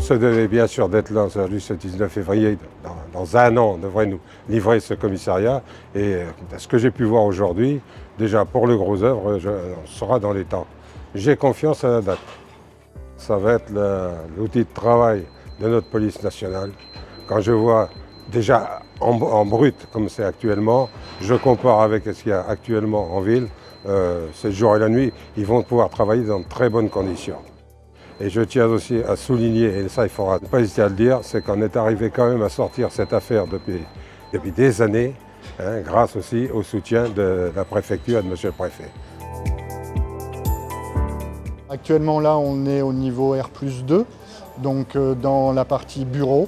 se devait bien sûr d'être là aujourd'hui ce 19 février. Dans un an, on devrait nous livrer ce commissariat. Et ce que j'ai pu voir aujourd'hui, déjà pour le gros œuvre, on sera dans les temps. J'ai confiance à la date. Ça va être l'outil de travail de notre police nationale. Quand je vois déjà en brut comme c'est actuellement, je compare avec ce qu'il y a actuellement en ville, c'est le jour et la nuit, ils vont pouvoir travailler dans de très bonnes conditions. Et je tiens aussi à souligner, et ça il ne faudra pas hésiter à le dire, c'est qu'on est arrivé quand même à sortir cette affaire depuis des années, hein, grâce aussi au soutien de la préfecture et de monsieur le préfet. Actuellement là on est au niveau R+2, donc dans la partie bureau.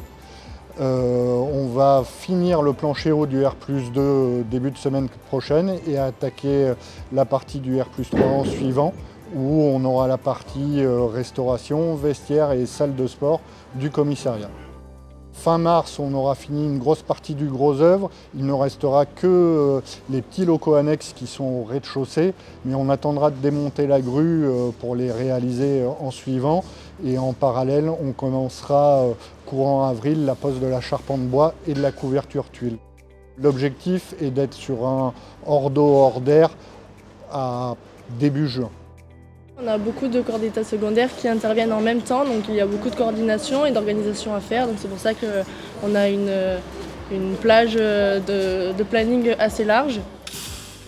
On va finir le plancher haut du R+2 début de semaine prochaine et attaquer la partie du R+3 en suivant, où on aura la partie restauration, vestiaire et salle de sport du commissariat. Fin mars, on aura fini une grosse partie du gros œuvre. Il ne restera que les petits locaux annexes qui sont au rez-de-chaussée, mais on attendra de démonter la grue pour les réaliser en suivant. Et en parallèle, on commencera courant avril la pose de la charpente bois et de la couverture tuile. L'objectif est d'être sur un hors d'eau, hors d'air à début juin. On a beaucoup de corps d'état secondaires qui interviennent en même temps, donc il y a beaucoup de coordination et d'organisation à faire. Donc c'est pour ça qu'on a une plage de planning assez large.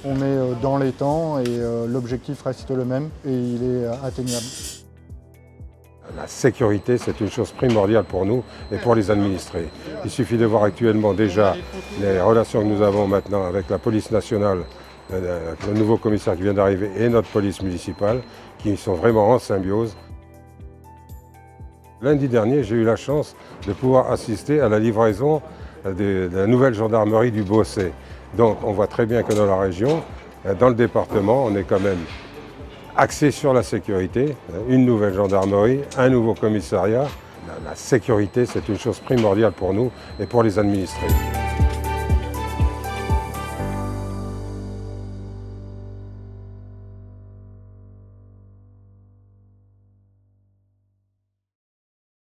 On est dans les temps et l'objectif reste le même et il est atteignable. La sécurité, c'est une chose primordiale pour nous et pour les administrés. Il suffit de voir actuellement déjà les relations que nous avons maintenant avec la police nationale, le nouveau commissaire qui vient d'arriver et notre police municipale, qui sont vraiment en symbiose. Lundi dernier, j'ai eu la chance de pouvoir assister à la livraison de la nouvelle gendarmerie du Bossé. Donc on voit très bien que dans la région, dans le département, on est quand même axé sur la sécurité, une nouvelle gendarmerie, un nouveau commissariat. La sécurité, c'est une chose primordiale pour nous et pour les administrés.